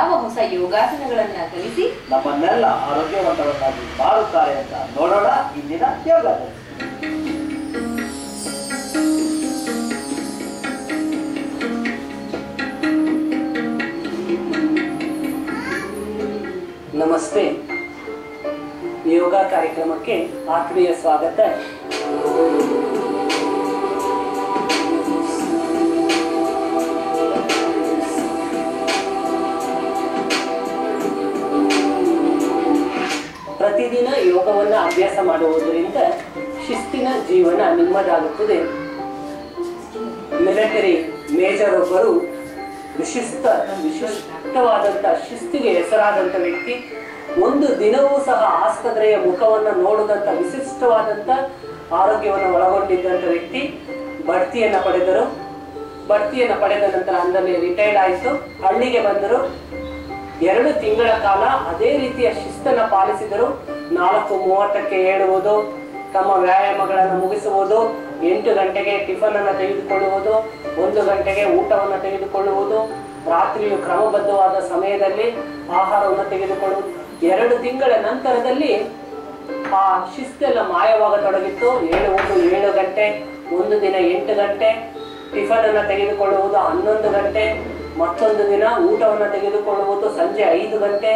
ಯಾವ ಹೊಸ ಯೋಗಾಸನಗಳನ್ನ ಕಲಿಸಿ ನಮ್ಮನ್ನೆಲ್ಲ ಆರೋಗ್ಯವಂತವನ್ನಾಗಿ ಮಾಡುತ್ತಾರೆ ಅಂತ ನೋಡೋಣ ಇಂದಿನ ಯೋಗಾಸನ. ನಮಸ್ತೆ. ಯೋಗ ಕಾರ್ಯಕ್ರಮಕ್ಕೆ ಆತ್ಮೀಯ ಸ್ವಾಗತ. ಪ್ರತಿದಿನ ಯೋಗವನ್ನು ಅಭ್ಯಾಸ ಮಾಡುವುದರಿಂದ ಶಿಸ್ತಿನ ಜೀವನ ನಿಮ್ಮದಾಗುತ್ತದೆ. ಮಿಲಿಟರಿ ಮೇಜರ್ ಒಬ್ಬರು ವಿಶಿಷ್ಟವಾದಂಥ ಶಿಸ್ತಿಗೆ ಹೆಸರಾದಂಥ ವ್ಯಕ್ತಿ ಒಂದು ದಿನವೂ ಸಹ ಆಸ್ಪತ್ರೆಯ ಮುಖವನ್ನು ನೋಡದಂಥ ವಿಶಿಷ್ಟವಾದಂಥ ಆರೋಗ್ಯವನ್ನು ಒಳಗೊಂಡಿದ್ದಂಥ ವ್ಯಕ್ತಿ ಬಡ್ತಿಯನ್ನು ಪಡೆದರು. ಬಡ್ತಿಯನ್ನು ಪಡೆದ ನಂತರ ಅಂದಲ್ಲಿ ರಿಟೈರ್ಡ್ ಆಯಿತು. ಹಳ್ಳಿಗೆ ಬಂದರು. 2 ತಿಂಗಳ ಕಾಲ ಅದೇ ರೀತಿಯ ಶಿಸ್ತನ್ನು ಪಾಲಿಸಿದರು. 4:30ಕ್ಕೆ ಏಳುವುದು, ತಮ್ಮ ವ್ಯಾಯಾಮಗಳನ್ನು ಮುಗಿಸುವುದು, 8 ಗಂಟೆಗೆ ಟಿಫನ್ ಅನ್ನು ತೆಗೆದುಕೊಳ್ಳುವುದು, 1 ಗಂಟೆಗೆ ಊಟವನ್ನು ತೆಗೆದುಕೊಳ್ಳುವುದು, ರಾತ್ರಿಯು ಕ್ರಮಬದ್ಧವಾದ ಸಮಯದಲ್ಲಿ ಆಹಾರವನ್ನು ತೆಗೆದುಕೊಳ್ಳುವುದು. 2 ತಿಂಗಳ ನಂತರದಲ್ಲಿ ಆ ಶಿಸ್ತೆಲ್ಲ ಮಾಯವಾಗತೊಡಗಿತ್ತು. ಏಳುವುದು 7 ಗಂಟೆ, ಒಂದು ದಿನ 8 ಗಂಟೆ, ಟಿಫನ್ ಅನ್ನು ತೆಗೆದುಕೊಳ್ಳುವುದು 11 ಗಂಟೆ, ಮತ್ತೊಂದು ದಿನ ಊಟವನ್ನು ತೆಗೆದುಕೊಳ್ಳುವುದು ಸಂಜೆ 5 ಗಂಟೆ.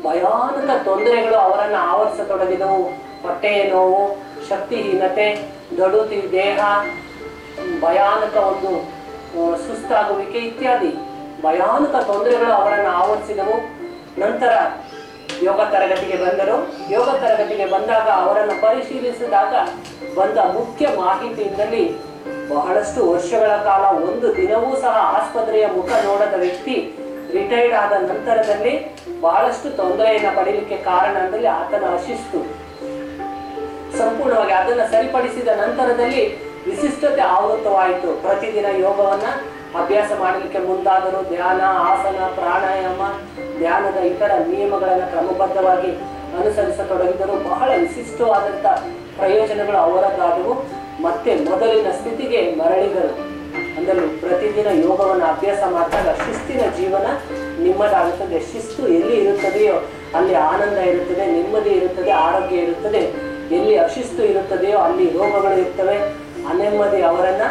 ಭಯಾನಕ ತೊಂದರೆಗಳು ಅವರನ್ನು ಆವರಿಸತೊಡಗಿದವು. ಹೊಟ್ಟೆಯ ನೋವು, ಶಕ್ತಿಹೀನತೆ, ದಡುತಿ ದೇಹ, ಭಯಾನಕ ಒಂದು ಸುಸ್ತಾಗುವಿಕೆ ಇತ್ಯಾದಿ ಭಯಾನಕ ತೊಂದರೆಗಳು ಅವರನ್ನು ಆವರಿಸಿದವು. ನಂತರ ಯೋಗ ತರಗತಿಗೆ ಬಂದರು. ಯೋಗ ತರಗತಿಗೆ ಬಂದಾಗ ಅವರನ್ನು ಪರಿಶೀಲಿಸಿದಾಗ ಬಂದ ಮುಖ್ಯ ಮಾಹಿತಿಯಿಂದಲೇ ಬಹಳಷ್ಟು ವರ್ಷಗಳ ಕಾಲ ಒಂದು ದಿನವೂ ಸಹ ಆಸ್ಪತ್ರೆಯ ಮುಖ ನೋಡದ ವ್ಯಕ್ತಿ ರಿಟೈರ್ಡ್ ಆದ ನಂತರದಲ್ಲಿ ಬಹಳಷ್ಟು ತೊಂದರೆಯನ್ನು ಪಡೀಲಿಕ್ಕೆ ಕಾರಣ ಅಂದರೆ ಆತನ ಅಶಿಸ್ತು. ಸಂಪೂರ್ಣವಾಗಿ ಅದನ್ನು ಸರಿಪಡಿಸಿದ ನಂತರದಲ್ಲಿ ವಿಶಿಷ್ಟತೆ ಆವೃತವಾಯಿತು. ಪ್ರತಿದಿನ ಯೋಗವನ್ನ ಅಭ್ಯಾಸ ಮಾಡಲಿಕ್ಕೆ ಮುಂದಾದರು. ಧ್ಯಾನ, ಆಸನ, ಪ್ರಾಣಾಯಾಮ, ಧ್ಯಾನದ ಇತರ ನಿಯಮಗಳನ್ನು ಕ್ರಮಬದ್ಧವಾಗಿ ಅನುಸರಿಸತೊಡಗಿದರು. ಬಹಳ ವಿಶಿಷ್ಟವಾದಂಥ ಪ್ರಯೋಜನಗಳು ಅವರದ್ದಾದವು. ಮತ್ತೆ ಮೊದಲಿನ ಸ್ಥಿತಿಗೆ ಮರಳಿದರು. ಅಂದರೆ ಪ್ರತಿದಿನ ಯೋಗವನ್ನು ಅಭ್ಯಾಸ ಮಾಡಿದಾಗ ಶಿಸ್ತಿನ ಜೀವನ ನಿಮ್ಮದಾಗುತ್ತದೆ. ಶಿಸ್ತು ಎಲ್ಲಿ ಇರುತ್ತದೆಯೋ ಅಲ್ಲಿ ಆನಂದ ಇರುತ್ತದೆ, ನೆಮ್ಮದಿ ಇರುತ್ತದೆ, ಆರೋಗ್ಯ ಇರುತ್ತದೆ. ಎಲ್ಲಿ ಅಶಿಸ್ತು ಇರುತ್ತದೆಯೋ ಅಲ್ಲಿ ರೋಗಗಳು ಇರ್ತವೆ, ಅನೆಮ್ಮದಿ ಅವರನ್ನು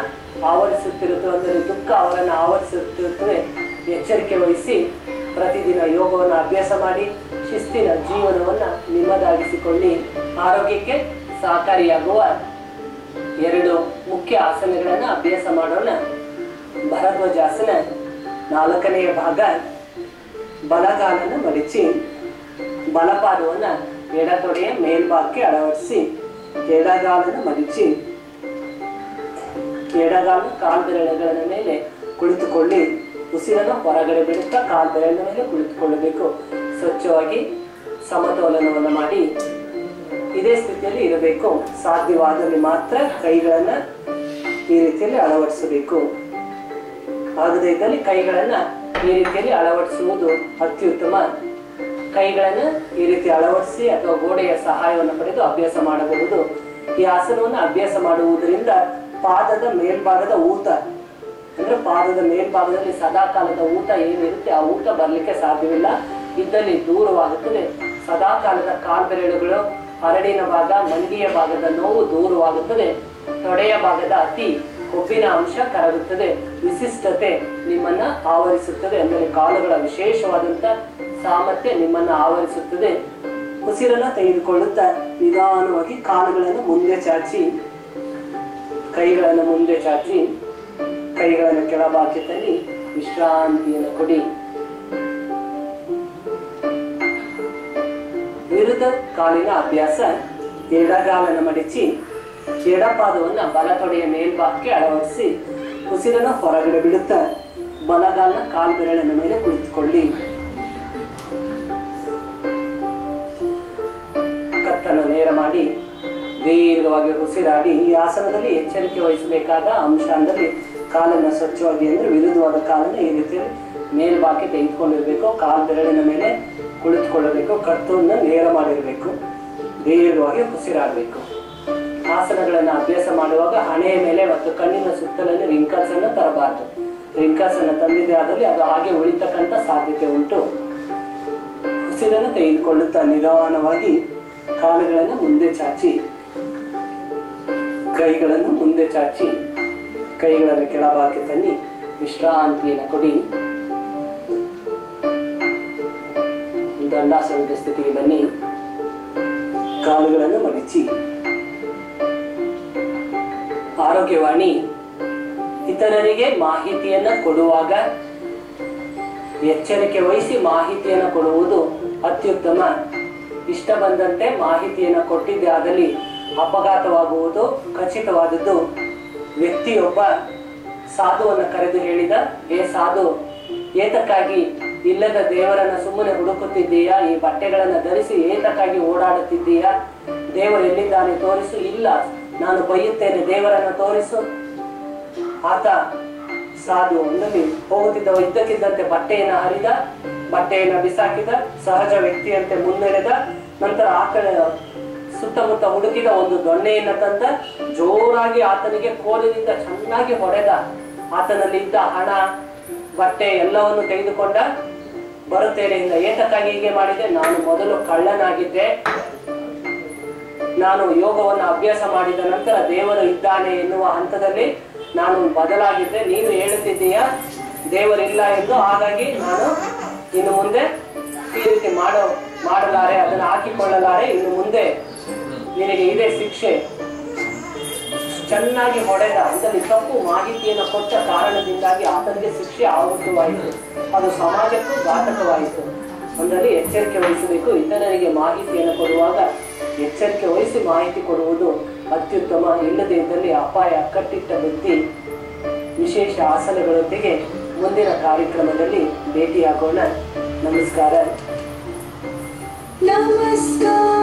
ಆವರಿಸುತ್ತಿರುತ್ತದೆ, ಅಂದರೆ ದುಃಖ ಅವರನ್ನು ಆವರಿಸುತ್ತಿರುತ್ತದೆ. ಎಚ್ಚರಿಕೆ ವಹಿಸಿ ಪ್ರತಿದಿನ ಯೋಗವನ್ನು ಅಭ್ಯಾಸ ಮಾಡಿ ಶಿಸ್ತಿನ ಜೀವನವನ್ನು ನಿಮ್ಮದಾಗಿಸಿಕೊಳ್ಳಿ. ಆರೋಗ್ಯಕ್ಕೆ ಸಹಕಾರಿಯಾಗುವ 2 ಮುಖ್ಯ ಆಸನಗಳನ್ನು ಅಭ್ಯಾಸ ಮಾಡೋಣ. ಭರದ್ವಾಜಾಸನ 4ನೆಯ ಭಾಗ. ಬಲಗಾಲನ್ನು ಮಡಿಚಿ ಬಲಪಾದವನ್ನು ಎಡತೊಡೆಯ ಮೇಲ್ಭಾಗಕ್ಕೆ ಅಳವಡಿಸಿ ಎಡಗಾಲನ್ನು ಮಡಿಚಿ ಎಡಗಾಲ ಕಾಲ್ಬೆರಳುಗಳ ಮೇಲೆ ಕುಳಿತುಕೊಳ್ಳಿ. ಉಸಿರನ್ನು ಹೊರಗಡೆ ಬಿಡುತ್ತಾ ಕಾಲ್ಬೆರಳಿನ ಮೇಲೆ ಕುಳಿತುಕೊಳ್ಳಬೇಕು. ಸ್ವಚ್ಛವಾಗಿ ಸಮತೋಲನವನ್ನು ಮಾಡಿ ಇದೇ ಸ್ಥಿತಿಯಲ್ಲಿ ಇರಬೇಕು. ಸಾಧ್ಯವಾದಲ್ಲಿ ಮಾತ್ರ ಕೈಗಳನ್ನು ಈ ರೀತಿಯಲ್ಲಿ ಅಳವಡಿಸಬೇಕು. ಆಗದೇ ಇದ್ದಲ್ಲಿ ಕೈಗಳನ್ನು ಈ ರೀತಿಯಲ್ಲಿ ಅಳವಡಿಸುವುದು ಅತ್ಯುತ್ತಮ. ಕೈಗಳನ್ನು ಈ ರೀತಿ ಅಳವಡಿಸಿ ಅಥವಾ ಗೋಡೆಯ ಸಹಾಯವನ್ನು ಪಡೆದು ಅಭ್ಯಾಸ ಮಾಡಬಹುದು. ಈ ಆಸನವನ್ನು ಅಭ್ಯಾಸ ಮಾಡುವುದರಿಂದ ಪಾದದ ಮೇಲ್ಭಾಗದ ಊತ, ಅಂದ್ರೆ ಪಾದದ ಮೇಲ್ಭಾಗದಲ್ಲಿ ಸದಾಕಾಲದ ಊತ ಏನಿರುತ್ತೆ ಆ ಊತ ಬರಲಿಕ್ಕೆ ಸಾಧ್ಯವಿಲ್ಲ. ಇದ್ದಲ್ಲಿ ದೂರವಾಗುತ್ತದೆ. ಸದಾಕಾಲದ ಕಾಲ್ಬೆರಳುಗಳು, ಹರಡಿನ ಭಾಗ, ಮಲಗಿಯ ಭಾಗದ ನೋವು ದೂರವಾಗುತ್ತದೆ. ತೊಡೆಯ ಭಾಗದ ಅತಿ ಕೊಬ್ಬಿನ ಅಂಶ ಕರಗುತ್ತದೆ. ವಿಶಿಷ್ಟತೆ ನಿಮ್ಮನ್ನ ಆವರಿಸುತ್ತದೆ. ಅಂದರೆ ಕಾಲುಗಳ ವಿಶೇಷವಾದಂಥ ಸಾಮರ್ಥ್ಯ ನಿಮ್ಮನ್ನ ಆವರಿಸುತ್ತದೆ. ಉಸಿರನ್ನು ತೆಗೆದುಕೊಳ್ಳುತ್ತಾ ನಿಧಾನವಾಗಿ ಕಾಲುಗಳನ್ನು ಮುಂದೆ ಚಾಚಿ, ಕೈಗಳನ್ನು ಮುಂದೆ ಚಾಚಿ, ಕೈಗಳನ್ನು ಕೆಳಭಾಗದಲ್ಲಿ ವಿಶ್ರಾಂತಿಯನ್ನು ಕೊಡಿ. ವಿರುದ್ಧ ಕಾಲಿನ ಅಭ್ಯಾಸ. ಎಡಗಾಲನ್ನು ಮಡಿಚಿ ಎಡಪಾದವನ್ನು ಬಲತೊಡೆಯ ಮೇಲ್ಭಾಗಕ್ಕೆ ಅಳವಡಿಸಿ ಉಸಿರನ್ನು ಹೊರಗಡೆ ಬಿಡುತ್ತಾ ಬಲಗಾಲನ ಕಾಲ್ಬೆರಳಿನ ಮೇಲೆ ಕುಳಿತುಕೊಳ್ಳಿ. ಕತ್ತನ್ನು ನೇರ ಮಾಡಿ ದೀರ್ಘವಾಗಿ ಉಸಿರಾಡಿ. ಈ ಆಸನದಲ್ಲಿ ಎಚ್ಚರಿಕೆ ವಹಿಸಬೇಕಾದ ಅಂಶ ಅಂದರೆ ಕಾಲನ್ನು ಸ್ವಚ್ಛವಾಗಿ, ಅಂದರೆ ವಿರುದ್ಧವಾದ ಕಾಲನ್ನು ಈ ರೀತಿಯಲ್ಲಿ ಮೇಲ್ಭಾಗಕ್ಕೆ ತೆಗೆದುಕೊಂಡಿರಬೇಕು. ಕಾಲ್ಬೆರಳಿನ ಮೇಲೆ ಕುಳಿತುಕೊಳ್ಳಬೇಕು. ಕತ್ತನ್ನು ನೇರ ಮಾಡಿರಬೇಕು. ದೀರ್ಘವಾಗಿ ಉಸಿರಾಡಬೇಕು. ಆಸನಗಳನ್ನು ಅಭ್ಯಾಸ ಮಾಡುವಾಗ ಹಣೆಯ ಮೇಲೆ ಮತ್ತು ಕಣ್ಣಿನ ಸುತ್ತಲಲ್ಲಿ ರಿಂಕಲ್ಸ್ ಅನ್ನು ತರಬಾರದು. ಡ್ರಿಂಕರ್ಸನ್ನು ತಂದಿದೆ ಆದಲ್ಲಿ ಅದು ಹಾಗೆ ಉಳಿತಕ್ಕಂಥ ಸಾಧ್ಯತೆ ಉಂಟು. ಉಸಿರನ್ನು ತೆಗೆದುಕೊಳ್ಳುತ್ತಾ ನಿಧಾನವಾಗಿ ಕಾಲುಗಳನ್ನು ಮುಂದೆ ಚಾಚಿ, ಕೈಗಳನ್ನು ಮುಂದೆ ಚಾಚಿ, ಕೈಗಳನ್ನು ಕೆಳಭಾಗಕ್ಕೆ ತನ್ನಿ, ವಿಶ್ರಾಂತಿಯನ್ನು ಕೊಡಿ. ದಂಡಾಸನದ ಸ್ಥಿತಿಗೆ ಬನ್ನಿ. ಕಾಲುಗಳನ್ನು ಮಡಚಿ. ಆರೋಗ್ಯವಾಣಿ ಇತರರಿಗೆ ಮಾಹಿತಿಯನ್ನ ಕೊಡುವಾಗ ಎಚ್ಚರಿಕೆ ವಹಿಸಿ ಮಾಹಿತಿಯನ್ನು ಕೊಡುವುದು ಅತ್ಯುತ್ತಮ. ಇಷ್ಟ ಬಂದಂತೆ ಮಾಹಿತಿಯನ್ನು ಕೊಟ್ಟಿದ್ದೆ ಆದಲ್ಲಿ ಅಪಘಾತವಾಗುವುದು ಖಚಿತವಾದದ್ದು. ವ್ಯಕ್ತಿಯೊಬ್ಬ ಸಾಧುವನ್ನು ಕರೆದು ಹೇಳಿದ, ಏ ಸಾಧು, ಏತಕ್ಕಾಗಿ ಇಲ್ಲದ ದೇವರನ್ನ ಸುಮ್ಮನೆ ಹುಡುಕುತ್ತಿದ್ದೀಯಾ? ಈ ಬಟ್ಟೆಗಳನ್ನು ಧರಿಸಿ ಏತಕ್ಕಾಗಿ ಓಡಾಡುತ್ತಿದ್ದೀಯಾ? ದೇವರು ಎಲ್ಲಿದ್ದಾನೆ ತೋರಿಸು. ಇಲ್ಲ, ನಾನು ಬೈಯುತ್ತೇನೆ, ದೇವರನ್ನ ತೋರಿಸು. ಆತ ಸಾಧು ಒಂದಲ್ಲಿ ಹೋಗುತ್ತಿದ್ದವ ಇದ್ದಕ್ಕಿದ್ದಂತೆ ಬಟ್ಟೆಯನ್ನು ಹರಿದ, ಬಟ್ಟೆಯನ್ನು ಬಿಸಾಕಿದ, ಸಹಜ ವ್ಯಕ್ತಿಯಂತೆ ಮುನ್ನಡೆದ. ನಂತರ ಆಕಳ ಸುತ್ತಮುತ್ತ ಹುಡುಕಿದ, ಒಂದು ದೊಣ್ಣೆಯನ್ನು ತಂದ, ಜೋರಾಗಿ ಆತನಿಗೆ ಕೋಲಿನಿಂದ ಚೆನ್ನಾಗಿ ಹೊಡೆದ. ಆತನಲ್ಲಿದ್ದ ಹಣ, ಬಟ್ಟೆ ಎಲ್ಲವನ್ನು ತೆಗೆದುಕೊಂಡ. ಬರುತ್ತೇನೆ ಇಂದ, ಏತಕ್ಕಾಗಿ ಹೀಗೆ ಮಾಡಿದೆ? ನಾನು ಮೊದಲು ಕಳ್ಳನಾಗಿದ್ದೆ, ನಾನು ಯೋಗವನ್ನು ಅಭ್ಯಾಸ ಮಾಡಿದ ನಂತರ ದೇವರು ಇದ್ದಾನೆ ಎನ್ನುವ ಹಂತದಲ್ಲಿ ನಾನು ಬದಲಾಗಿದ್ದೆ. ನೀನು ಹೇಳುತ್ತಿದ್ದೀಯ ದೇವರಿಲ್ಲ ಎಂದು, ಹಾಗಾಗಿ ನಾನು ಇನ್ನು ಮುಂದೆ ಈ ರೀತಿ ಮಾಡಲಾರೆ, ಅದನ್ನು ಹಾಕಿಕೊಳ್ಳಲಾರೆ. ಇನ್ನು ಮುಂದೆ ನಿನಗೆ ಇದೇ ಶಿಕ್ಷೆ. ಚೆನ್ನಾಗಿ ಹೊಡೆದ ಅಂತಲ್ಲಿ ತಪ್ಪು ಮಾಹಿತಿಯನ್ನು ಕೊಟ್ಟ ಕಾರಣದಿಂದಾಗಿ ಆತನಿಗೆ ಶಿಕ್ಷೆ ಆವೃತವಾಯಿತು. ಅದು ಸಮಾಜಕ್ಕೂ ಘಾತಕವಾಯಿತು. ಒಂದರಲ್ಲಿ ಎಚ್ಚರಿಕೆ ವಹಿಸಬೇಕು. ಇತರರಿಗೆ ಮಾಹಿತಿಯನ್ನು ಕೊಡುವಾಗ ಎಚ್ಚರಿಕೆ ವಹಿಸಿ ಮಾಹಿತಿ ಕೊಡುವುದು ಅತ್ಯುತ್ತಮ. ಇಲ್ಲದೇ ಇದ್ದಲ್ಲಿ ಅಪಾಯ. ಕಟ್ಟಿಟ್ಟ ವ್ಯಕ್ತಿ. ವಿಶೇಷ ಆಸನಗಳೊಂದಿಗೆ ಮುಂದಿನ ಕಾರ್ಯಕ್ರಮದಲ್ಲಿ ಭೇಟಿಯಾಗೋಣ. ನಮಸ್ಕಾರ. ನಮಸ್ಕಾರ.